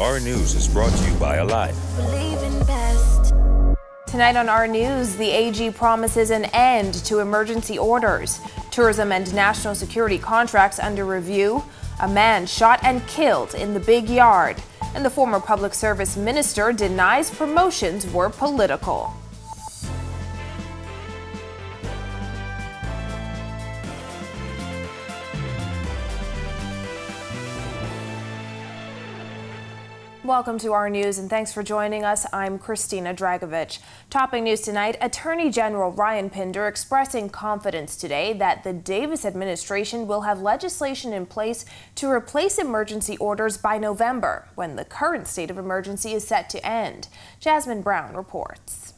Our News is brought to you by Alive. Tonight on Our News, the AG promises an end to emergency orders. Tourism and national security contracts under review. A man shot and killed in the Big Yard. And the former public service minister denies promotions were political. Welcome to Our News and thanks for joining us. I'm Christina Dragovich. Topping news tonight, Attorney General Ryan Pinder expressing confidence today that the Davis administration will have legislation in place to replace emergency orders by November, when the current state of emergency is set to end. Jasmine Brown reports.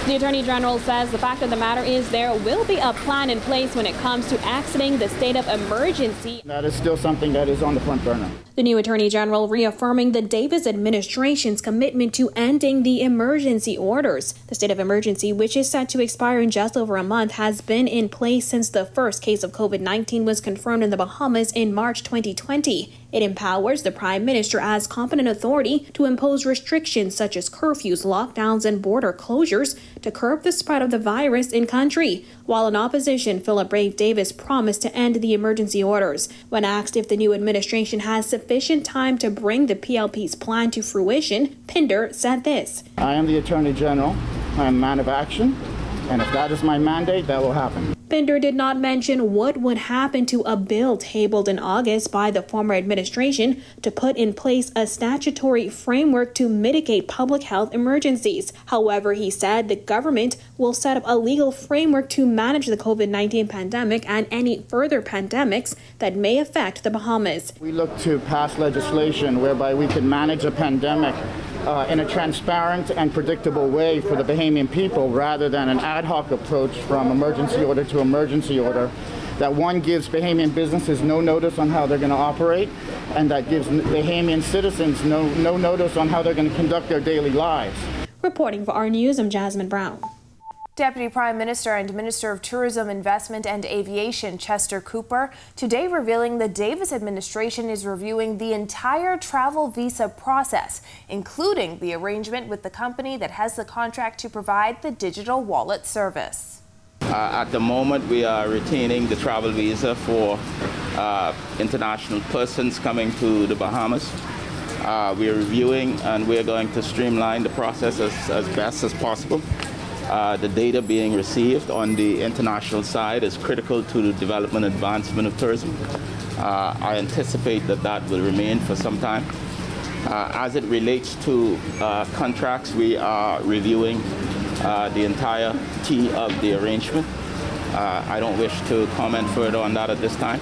The Attorney General says the fact of the matter is there will be a plan in place when it comes to exiting the state of emergency. That is still something that is on the front burner. The new Attorney General reaffirming the Davis administration's commitment to ending the emergency orders. The state of emergency, which is set to expire in just over a month, has been in place since the first case of COVID-19 was confirmed in the Bahamas in March 2020. It empowers the Prime Minister as competent authority to impose restrictions such as curfews, lockdowns, and border closures to curb the spread of the virus in country. While in opposition, Philip Brave Davis promised to end the emergency orders. When asked if the new administration has sufficient time to bring the PLP's plan to fruition, Pinder said this. I am the Attorney General. I am a man of action. And if that is my mandate, that will happen. Pinder did not mention what would happen to a bill tabled in August by the former administration to put in place a statutory framework to mitigate public health emergencies. However, he said the government will set up a legal framework to manage the COVID-19 pandemic and any further pandemics that may affect the Bahamas. We look to pass legislation whereby we can manage a pandemic in a transparent and predictable way for the Bahamian people, rather than an ad hoc approach from emergency order to emergency order. That one gives Bahamian businesses no notice on how they're going to operate, and that gives Bahamian citizens no notice on how they're going to conduct their daily lives. Reporting for Our News, I'm Jasmine Brown. Deputy Prime Minister and Minister of Tourism, Investment and Aviation Chester Cooper today revealing the Davis administration is reviewing the entire travel visa process, including the arrangement with the company that has the contract to provide the digital wallet service. At the moment, we are retaining the travel visa for international persons coming to the Bahamas. We are reviewing and we are going to streamline the process as best as possible. The data being received on the international side is critical to the development and advancement of tourism. I anticipate that will remain for some time. As it relates to contracts, we are reviewing the entirety of the arrangement. I don't wish to comment further on that at this time,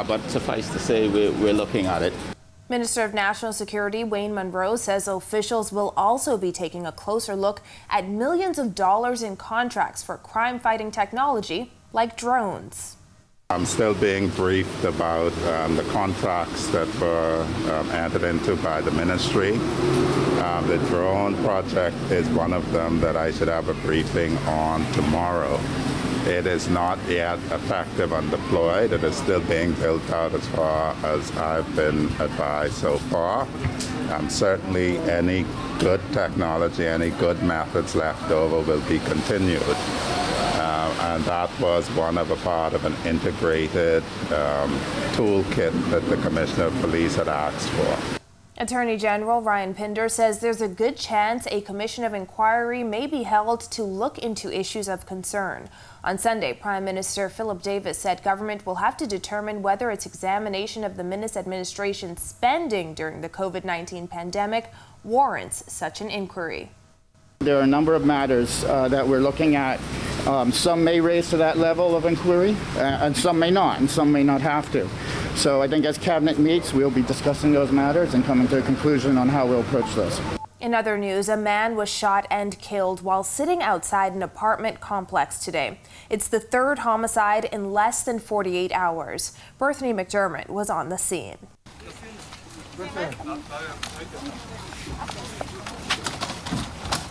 but suffice to say we're looking at it. Minister of National Security Wayne Munro says officials will also be taking a closer look at millions of dollars in contracts for crime-fighting technology like drones. I'm still being briefed about the contracts that were entered into by the ministry. The drone project is one of them that I should have a briefing on tomorrow. It is not yet effective and deployed. It is still being built out as far as I've been advised so far. Certainly any good technology, any good methods left over will be continued. And that was one of a part of an integrated toolkit that the Commissioner of Police had asked for. Attorney General Ryan Pinder says there's a good chance a commission of inquiry may be held to look into issues of concern. On Sunday, Prime Minister Philip Davis said government will have to determine whether its examination of the Minnis administration's spending during the COVID-19 pandemic warrants such an inquiry. There are a number of matters that we're looking at. Some may raise to that level of inquiry, and some may not, and some may not have to. So I think as Cabinet meets, we'll be discussing those matters and coming to a conclusion on how we'll approach those. In other news, a man was shot and killed while sitting outside an apartment complex today. It's the third homicide in less than 48 hours. Berthany McDermott was on the scene.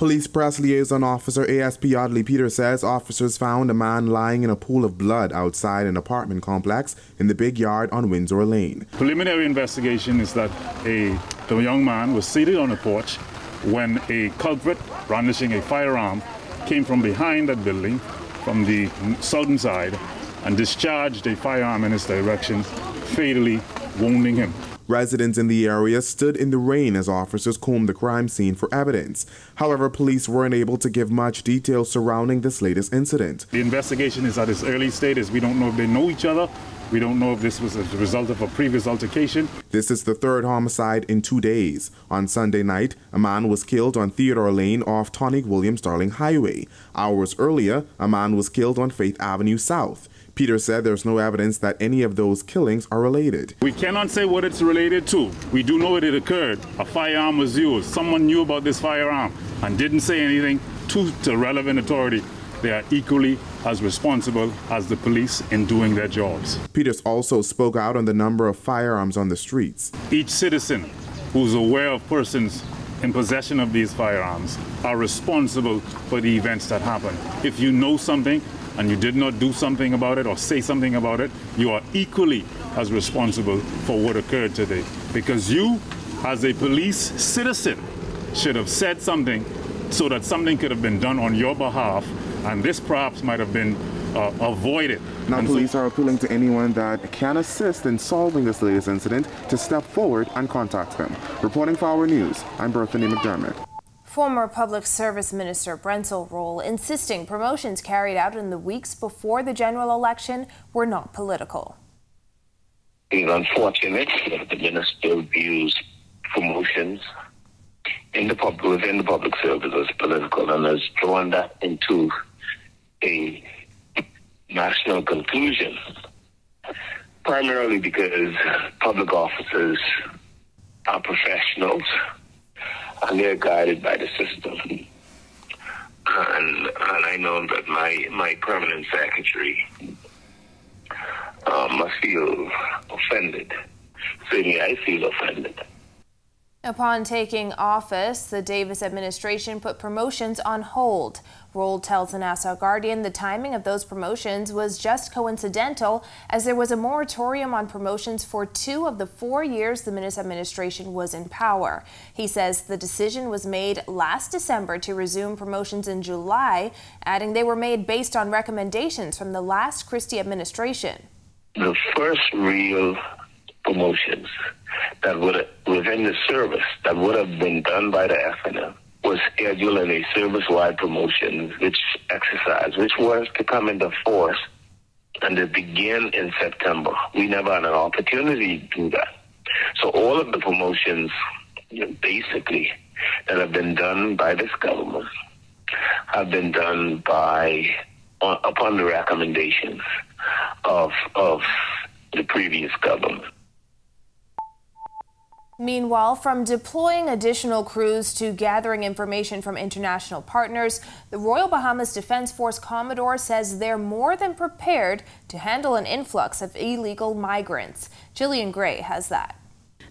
Police Press Liaison Officer ASP Audley Peter says officers found a man lying in a pool of blood outside an apartment complex in the Big Yard on Windsor Lane. Preliminary investigation is that a the young man was seated on the porch when a culprit brandishing a firearm came from behind that building from the southern side and discharged a firearm in his direction, fatally wounding him. Residents in the area stood in the rain as officers combed the crime scene for evidence. However, police weren't able to give much detail surrounding this latest incident. The investigation is at its early stages. We don't know if they know each other. We don't know if this was a result of a previous altercation. This is the third homicide in 2 days. On Sunday night, a man was killed on Theodore Lane off Tonic Williams Darling Highway. Hours earlier, a man was killed on Faith Avenue South. Peter said there's no evidence that any of those killings are related. We cannot say what it's related to. We do know it occurred. A firearm was used. Someone knew about this firearm and didn't say anything to the relevant authority. They are equally as responsible as the police in doing their jobs. Peters also spoke out on the number of firearms on the streets. Each citizen who's aware of persons in possession of these firearms are responsible for the events that happen. If you know something and you did not do something about it or say something about it, you are equally as responsible for what occurred today. Because you, as a police citizen, should have said something so that something could have been done on your behalf, and this perhaps might have been avoided. Now, police are appealing to anyone that can assist in solving this latest incident to step forward and contact them. Reporting for Our News, I'm Berthany McDermott. Former Public Service Minister ROLLE insisting promotions carried out in the weeks before the general election were not political. It's unfortunate that the minister views promotions within the public service as political and has drawn that into a national conclusion, primarily because public officers are professionals and they're guided by the system. And I know that my permanent secretary must feel offended. Certainly I feel offended. Upon taking office, the Davis administration put promotions on hold. ROLLE tells the Nassau Guardian the timing of those promotions was just coincidental, as there was a moratorium on promotions for 2 of the 4 years the Minnis administration was in power. He says the decision was made last December to resume promotions in July, adding they were made based on recommendations from the last Christie administration. The first real promotions that would, within the service, that would have been done by the FNM was scheduled in a service-wide promotion exercise, which was to come into force and to begin in September. We never had an opportunity to do that. So all of the promotions, basically, that have been done by this government have been done upon the recommendations of the previous government. Meanwhile, from deploying additional crews to gathering information from international partners, the Royal Bahamas Defense Force Commodore says they're more than prepared to handle an influx of illegal migrants. Jillian Gray has that.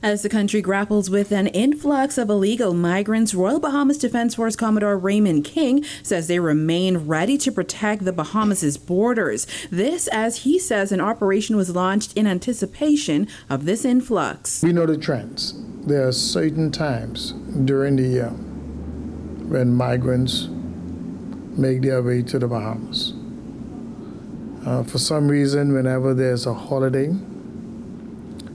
As the country grapples with an influx of illegal migrants, Royal Bahamas Defense Force Commodore Raymond King says they remain ready to protect the Bahamas' borders. This, as he says, an operation was launched in anticipation of this influx. We know the trends. There are certain times during the year when migrants make their way to the Bahamas. For some reason, whenever there's a holiday,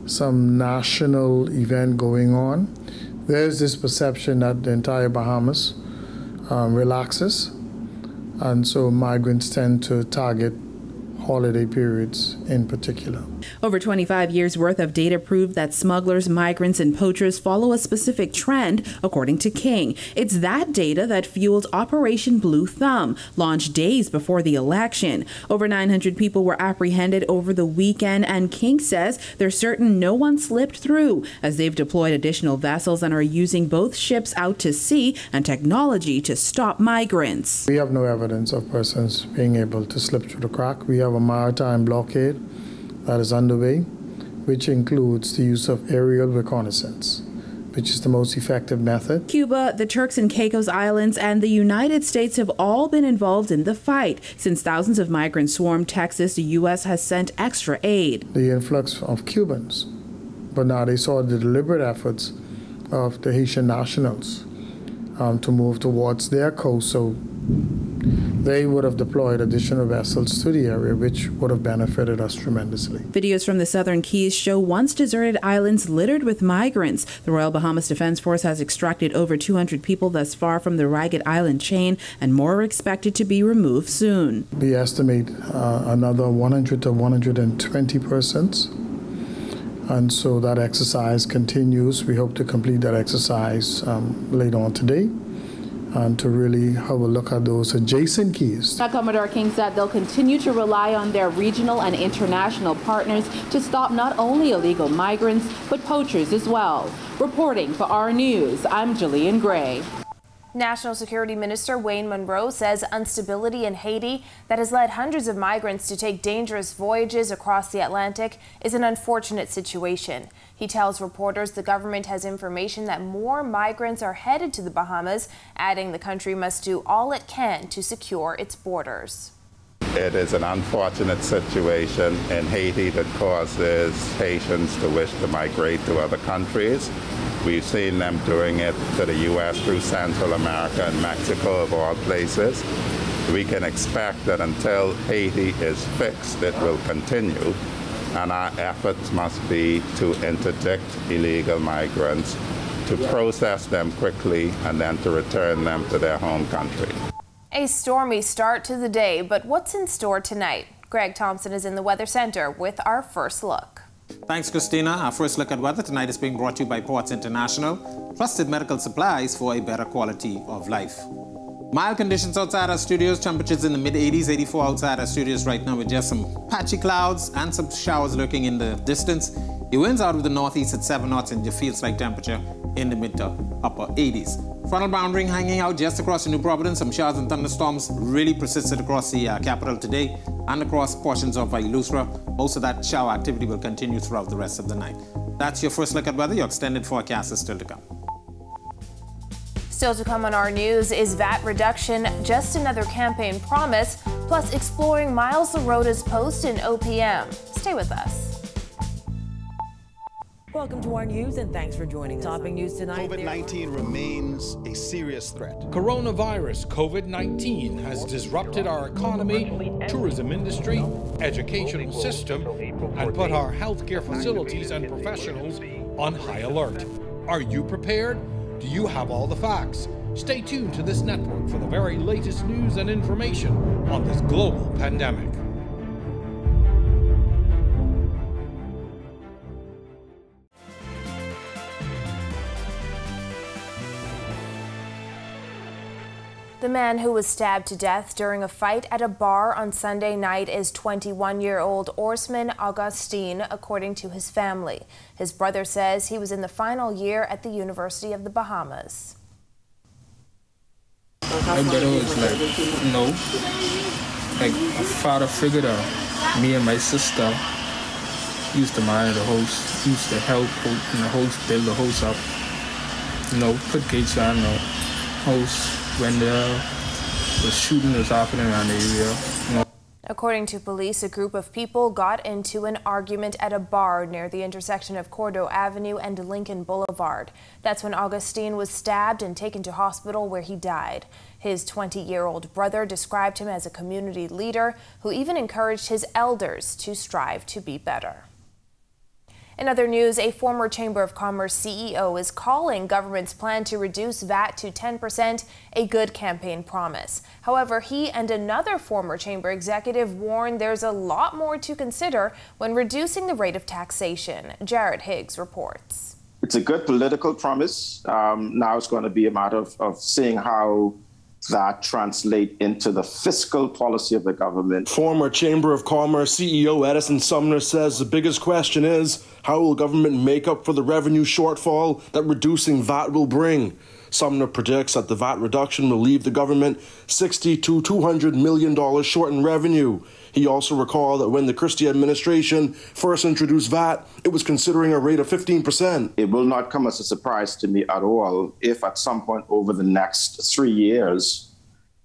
some national event going on, there's this perception that the entire Bahamas relaxes, and so migrants tend to target holiday periods in particular. Over 25 years' worth of data prove that smugglers, migrants, and poachers follow a specific trend, according to King. It's that data that fueled Operation Blue Thumb, launched days before the election. Over 900 people were apprehended over the weekend, and King says they're certain no one slipped through, as they've deployed additional vessels and are using both ships out to sea and technology to stop migrants. We have no evidence of persons being able to slip through the crack. We have a maritime blockade that is underway, which includes the use of aerial reconnaissance, which is the most effective method. Cuba, the Turks and Caicos Islands, and the United States have all been involved in the fight. Since thousands of migrants swarmed Texas, the U.S. has sent extra aid. The influx of Cubans, but now they saw the deliberate efforts of the Haitian nationals to move towards their coast, so they would have deployed additional vessels to the area, which would have benefited us tremendously. Videos from the Southern Keys show once deserted islands littered with migrants. The Royal Bahamas Defense Force has extracted over 200 people thus far from the Ragged Island chain, and more are expected to be removed soon. We estimate another 100 to 120 persons. And so that exercise continues. We hope to complete that exercise later on today and to really have a look at those adjacent keys. Commodore King said they'll continue to rely on their regional and international partners to stop not only illegal migrants, but poachers as well. Reporting for our news, I'm Jillian Gray. National Security Minister Wayne Monroe says instability in Haiti that has led hundreds of migrants to take dangerous voyages across the Atlantic is an unfortunate situation. He tells reporters the government has information that more migrants are headed to the Bahamas, adding the country must do all it can to secure its borders. It is an unfortunate situation in Haiti that causes Haitians to wish to migrate to other countries. We've seen them doing it to the U.S. through Central America and Mexico, of all places. We can expect that until Haiti is fixed, it will continue, and our efforts must be to interdict illegal migrants, to process them quickly, and then to return them to their home country. A stormy start to the day, but what's in store tonight? Greg Thompson is in the Weather Center with our first look. Thanks, Christina. Our first look at weather tonight is being brought to you by Ports International, trusted medical supplies for a better quality of life. Mild conditions outside our studios, temperatures in the mid-80s, 84 outside our studios right now with just some patchy clouds and some showers lurking in the distance. The winds out of the northeast at 7 knots and the feels like temperature in the mid to upper 80s. Frontal boundary hanging out just across the New Providence. Some showers and thunderstorms really persisted across the capital today and across portions of Ilusra. Most of that shower activity will continue throughout the rest of the night. That's your first look at weather. Your extended forecast is still to come. Still to come on our news is VAT reduction, just another campaign promise, plus exploring Miles LaRota's post in OPM. Stay with us. Welcome to our news and thanks for joining us. Topping news tonight. COVID-19 remains a serious threat. Coronavirus COVID-19 has disrupted our economy, tourism industry, educational system, and put our healthcare facilities and professionals on high alert. Are you prepared? Do you have all the facts? Stay tuned to this network for the very latest news and information on this global pandemic. The man who was stabbed to death during a fight at a bar on Sunday night is 21-year-old Orsman Augustine, according to his family. His brother says he was in the final year at the University of the Bahamas. My brother was like, like a father figure to me and my sister. He used to manage the house, he used to help in the house, build the house up, put gates around the house. When the shooting was happening around the area. According to police, a group of people got into an argument at a bar near the intersection of Cordo Avenue and Lincoln Boulevard. That's when Augustine was stabbed and taken to hospital where he died. His 20-year-old brother described him as a community leader who even encouraged his elders to strive to be better. In other news, a former Chamber of Commerce CEO is calling government's plan to reduce VAT to 10% a good campaign promise. However, he and another former chamber executive warn there's a lot more to consider when reducing the rate of taxation. Jared Higgs reports. It's a good political promise. Now it's going to be a matter of seeing how that translate into the fiscal policy of the government. Former Chamber of Commerce CEO Edison Sumner says the biggest question is, how will government make up for the revenue shortfall that reducing VAT will bring? Sumner predicts that the VAT reduction will leave the government $60 to $200 million short in revenue. He also recalled that when the Christie administration first introduced VAT, it was considering a rate of 15%. It will not come as a surprise to me at all if at some point over the next 3 years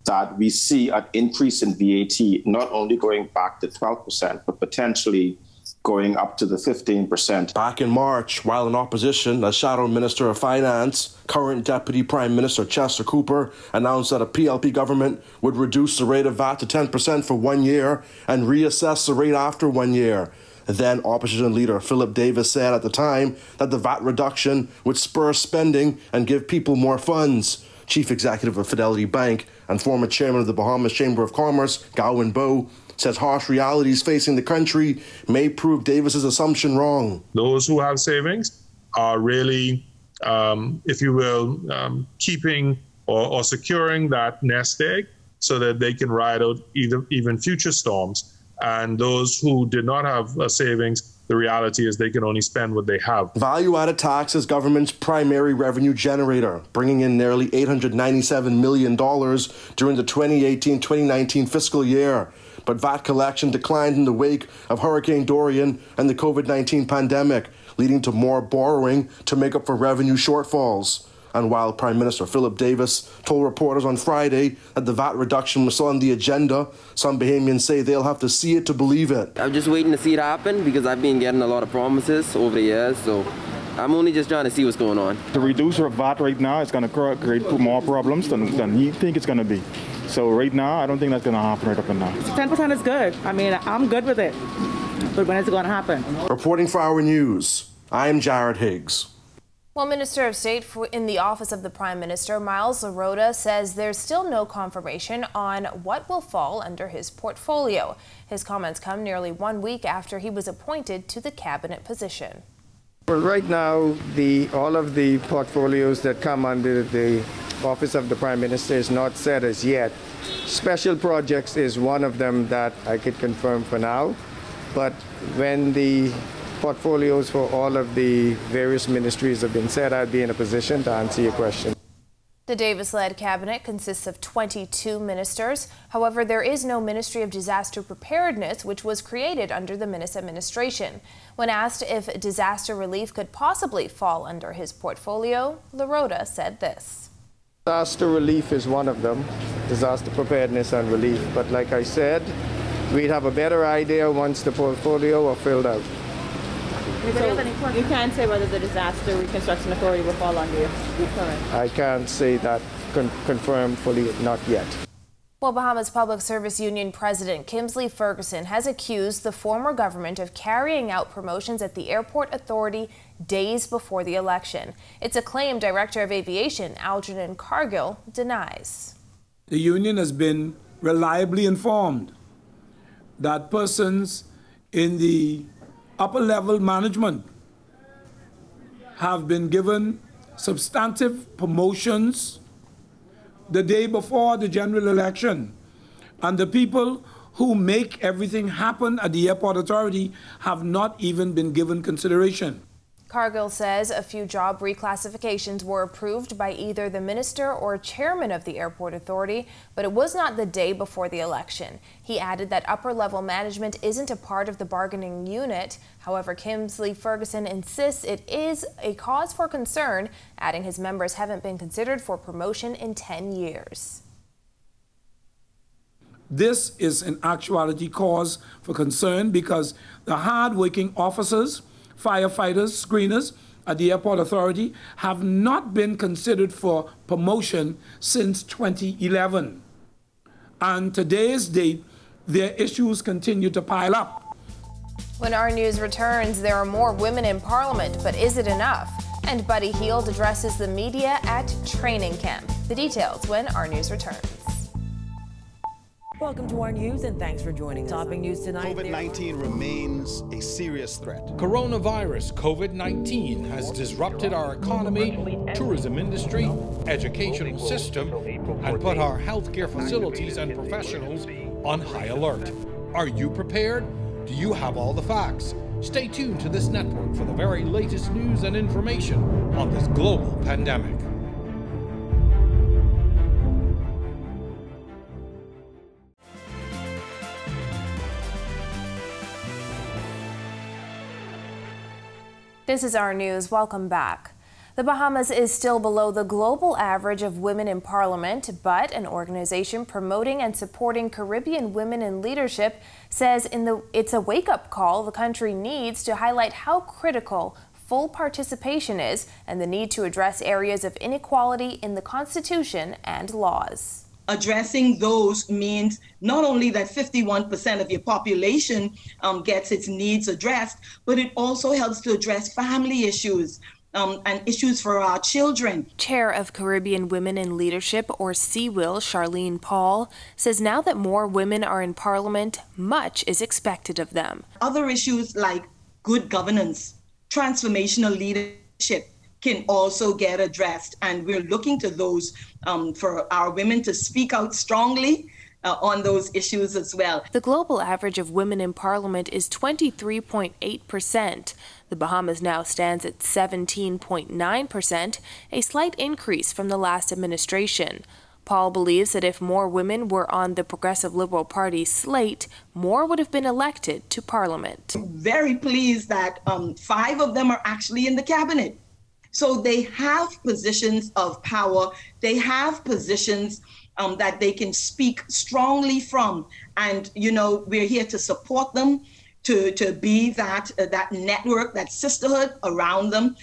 that we see an increase in VAT, not only going back to 12%, but potentially going up to the 15%. Back in March, while in opposition, as Shadow Minister of Finance, current Deputy Prime Minister Chester Cooper announced that a PLP government would reduce the rate of VAT to 10% for 1 year and reassess the rate after 1 year. Then opposition leader Philip Davis said at the time that the VAT reduction would spur spending and give people more funds. Chief Executive of Fidelity Bank and former Chairman of the Bahamas Chamber of Commerce, Gowan Bowe, says harsh realities facing the country may prove Davis's assumption wrong. Those who have savings are really, if you will, keeping or securing that nest egg so that they can ride out even future storms. And those who did not have savings, the reality is they can only spend what they have. Value-added tax is government's primary revenue generator, bringing in nearly $897 million during the 2018-2019 fiscal year. But VAT collection declined in the wake of Hurricane Dorian and the COVID-19 pandemic, leading to more borrowing to make up for revenue shortfalls. And while Prime Minister Philip Davis told reporters on Friday that the VAT reduction was on the agenda, some Bahamians say they'll have to see it to believe it. I'm just waiting to see it happen because I've been getting a lot of promises over the years, so I'm only just trying to see what's going on. To reduce our VAT right now is going to create more problems than you think it's going to be. So right now, I don't think that's going to happen right up and now. 10% is good. I mean, I'm good with it. But when is it going to happen? Reporting for Our News, I'm Jared Higgs. Well, Minister of State in the Office of the Prime Minister, Miles Larota, says there's still no confirmation on what will fall under his portfolio. His comments come nearly 1 week after he was appointed to the cabinet position. Well, right now, all of the portfolios that come under the Office of the Prime Minister is not set as yet. Special projects is one of them that I could confirm for now, but when the portfolios for all of the various ministries have been set, I'd be in a position to answer your question. The Davis-led cabinet consists of 22 ministers. However, there is no Ministry of Disaster Preparedness, which was created under the Minnis administration. When asked if disaster relief could possibly fall under his portfolio, Larota said this. Disaster relief is one of them, disaster preparedness and relief. But like I said, we'd have a better idea once the portfolio are filled out. So you can't say whether the Disaster Reconstruction Authority will fall under you. I can't say that confirmed fully, not yet. Well, Bahamas Public Service Union President Kimsley Ferguson has accused the former government of carrying out promotions at the Airport Authority days before the election. Its acclaimed Director of Aviation, Algernon Cargill, denies. The union has been reliably informed that persons in the upper level management have been given substantive promotions the day before the general election, and the people who make everything happen at the Airport Authority have not even been given consideration. Cargill says a few job reclassifications were approved by either the minister or chairman of the Airport Authority, but it was not the day before the election. He added that upper-level management isn't a part of the bargaining unit. However, Kimsley Ferguson insists it is a cause for concern, adding his members haven't been considered for promotion in 10 years. This is in actuality cause for concern because the hard-working officers, firefighters, screeners at the Airport Authority have not been considered for promotion since 2011. And today's date, their issues continue to pile up. When Our News returns, there are more women in Parliament, but is it enough? And Buddy Hield addresses the media at training camp. The details when Our News returns. Welcome to Our News, and thanks for joining us. Topping news tonight. COVID-19 remains a serious threat. Coronavirus COVID-19 has disrupted our economy, tourism industry, educational system, and put our healthcare facilities and professionals on high alert. Are you prepared? Do you have all the facts? Stay tuned to this network for the very latest news and information on this global pandemic. This is Our News. Welcome back. The Bahamas is still below the global average of women in parliament, but an organization promoting and supporting Caribbean women in leadership says it's a wake-up call the country needs to highlight how critical full participation is and the need to address areas of inequality in the Constitution and laws. Addressing those means not only that 51% of your population gets its needs addressed, but it also helps to address family issues and issues for our children. Chair of Caribbean Women in Leadership, or CWIL, Charlene Paul, says now that more women are in Parliament, much is expected of them. Other issues like good governance, transformational leadership can also get addressed, and we're looking to those for our women to speak out strongly on those issues as well. The global average of women in Parliament is 23.8%. The Bahamas now stands at 17.9%, a slight increase from the last administration. Paul believes that if more women were on the Progressive Liberal Party slate, more would have been elected to Parliament. Very pleased that 5 of them are actually in the cabinet. So they have positions of power. They have positions that they can speak strongly from. And, you know, we're here to support them, to be that network, that sisterhood around them.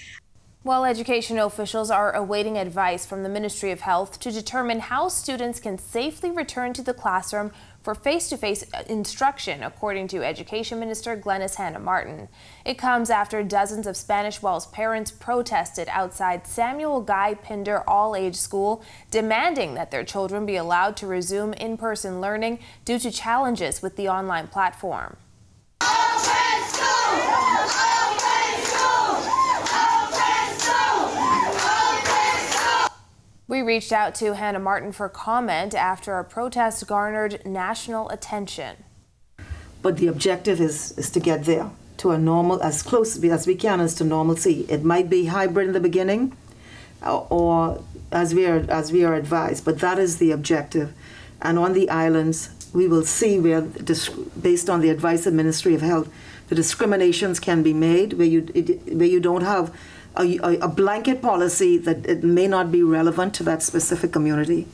While educational officials are awaiting advice from the Ministry of Health to determine how students can safely return to the classroom for face-to-face instruction, according to Education Minister Glenys Hannah-Martin. It comes after dozens of Spanish Wells parents protested outside Samuel Guy Pinder All-Age School, demanding that their children be allowed to resume in-person learning due to challenges with the online platform. We reached out to Hannah-Martin for comment after a protest garnered national attention. But the objective is to get there to a normal, as close as we can as to normalcy. It might be hybrid in the beginning, or as we are advised, but that is the objective. And on the islands, we will see where, based on the advice of Ministry of Health, the discriminations can be made where you don't have a blanket policy that it may not be relevant to that specific community.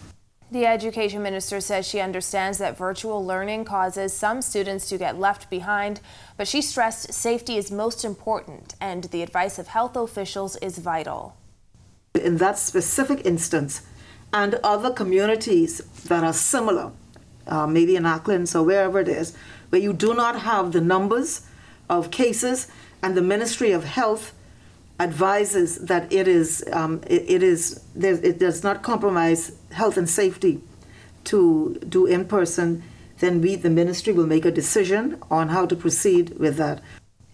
The education minister says she understands that virtual learning causes some students to get left behind, but she stressed safety is most important and the advice of health officials is vital. In that specific instance, and other communities that are similar, maybe in Auckland or wherever it is, where you do not have the numbers of cases, and the Ministry of Health advises that it does not compromise health and safety to do in person, then the ministry will make a decision on how to proceed with that.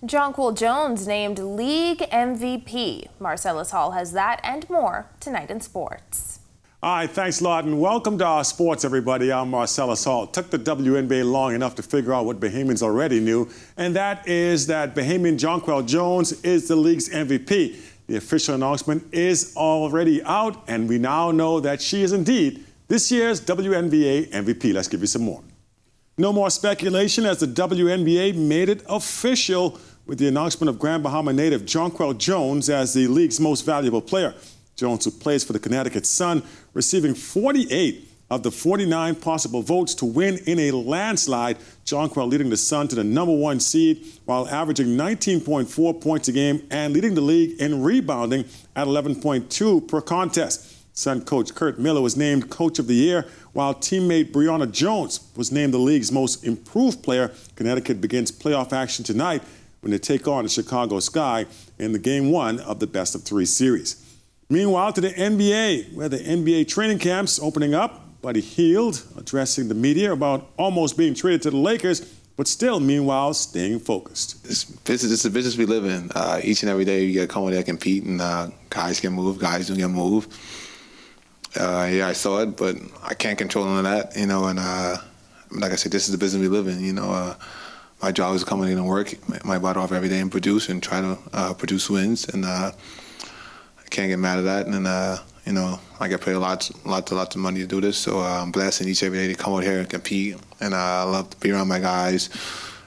Jonquel Jones named League MVP. Marcellus Hall has that and more tonight in sports. All right, thanks a lot, and welcome to our sports, everybody. I'm Marcellus Hall. It took the WNBA long enough to figure out what Bahamians already knew, and that is that Bahamian Jonquel Jones is the league's MVP. The official announcement is already out, and we now know that she is indeed this year's WNBA MVP. Let's give you some more. No more speculation, as the WNBA made it official with the announcement of Grand Bahama native Jonquel Jones as the league's most valuable player. Jones, who plays for the Connecticut Sun, receiving 48 of the 49 possible votes to win in a landslide. Jonquel leading the Sun to the #1 seed while averaging 19.4 points a game and leading the league in rebounding at 11.2 per contest. Sun coach Kurt Miller was named Coach of the Year, while teammate Breonna Jones was named the league's most improved player. Connecticut begins playoff action tonight when they take on the Chicago Sky in the Game 1 of the best-of-3 series. Meanwhile, to the NBA, where the NBA training camp's opening up, Buddy Hield addressing the media about almost being traded to the Lakers, but still, meanwhile, staying focused. It's the business we live in. Each and every day, you got to come in there, compete, and guys can move, guys don't get move. Yeah, I saw it, but I can't control none of that, you know, and like I said, this is the business we live in, you know. My job is to come in and work my butt off every day and produce and try to produce wins, and can't get mad at that, and you know, I get paid lots of money to do this, so I'm blessed, and each every day to come out here and compete, and I love to be around my guys.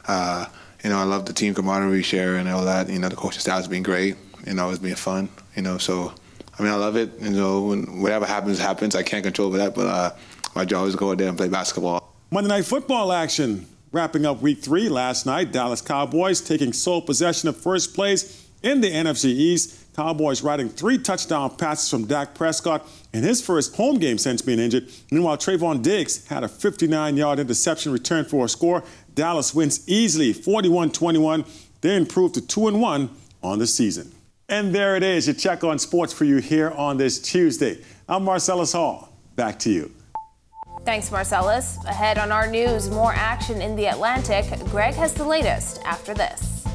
You know, I love the team camaraderie we share and all that. You know, the coaching staff has been great. You know, it's been fun. You know, so I mean, I love it. You know, whatever happens, happens. I can't control that, but my job is to go out there and play basketball. Monday Night Football action. Wrapping up Week 3 last night, Dallas Cowboys taking sole possession of first place in the NFC East. Cowboys riding 3 touchdown passes from Dak Prescott in his first home game since being injured. Meanwhile, Trayvon Diggs had a 59-yard interception return for a score. Dallas wins easily, 41-21. They improved to 2-1 on the season. And there it is, your check on sports for you here on this Tuesday. I'm Marcellus Hall. Back to you. Thanks, Marcellus. Ahead on our news, more action in the Atlantic. Greg has the latest after this.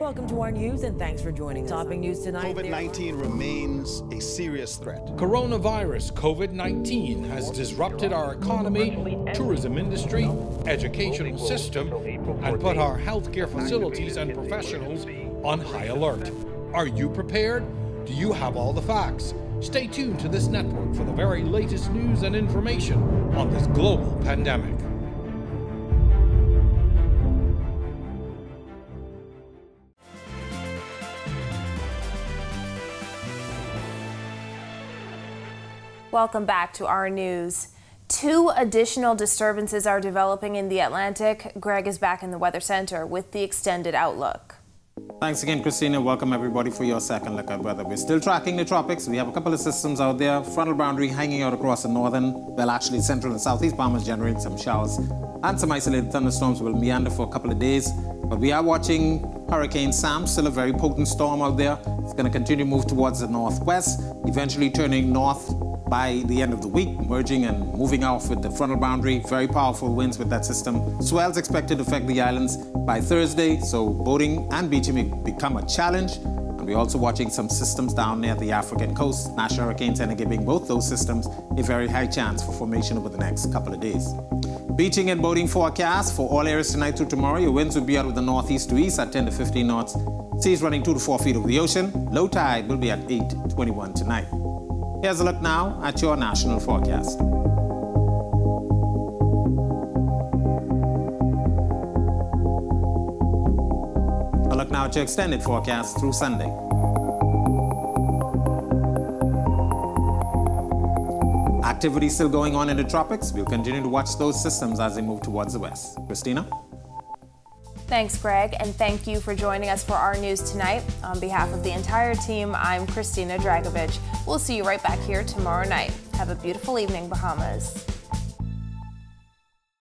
Welcome to our news and thanks for joining us. Topping news tonight. COVID-19 remains a serious threat. Coronavirus COVID-19 has disrupted our economy, tourism industry, educational system, and put our healthcare facilities and professionals on high alert. Are you prepared? Do you have all the facts? Stay tuned to this network for the very latest news and information on this global pandemic. Welcome back to our news. 2 additional disturbances are developing in the Atlantic. Greg is back in the Weather Center with the extended outlook. Thanks again, Christina. Welcome everybody for your second look at weather. We're still tracking the tropics. We have a couple of systems out there. Frontal boundary hanging out across the northern, well actually central and southeast Bahamas, generating some showers and some isolated thunderstorms will meander for a couple of days. But we are watching Hurricane Sam, still a very potent storm out there. It's going to continue to move towards the northwest, eventually turning north by the end of the week, merging and moving off with the frontal boundary. Very powerful winds with that system. Swells expected to affect the islands by Thursday, so boating and beaching may become a challenge. And we're also watching some systems down near the African coast. National Hurricane Center giving both those systems a very high chance for formation over the next couple of days. Beaching and boating forecast for all areas tonight through tomorrow. Your winds will be out of the northeast to east at 10 to 15 knots. Seas running 2 to 4 feet over the ocean. Low tide will be at 8:21 tonight. Here's a look now at your national forecast. A look now at your extended forecast through Sunday. Activity still going on in the tropics. We'll continue to watch those systems as they move towards the west. Christina? Thanks, Greg, and thank you for joining us for our news tonight. On behalf of the entire team, I'm Christina Dragovich. We'll see you right back here tomorrow night. Have a beautiful evening, Bahamas.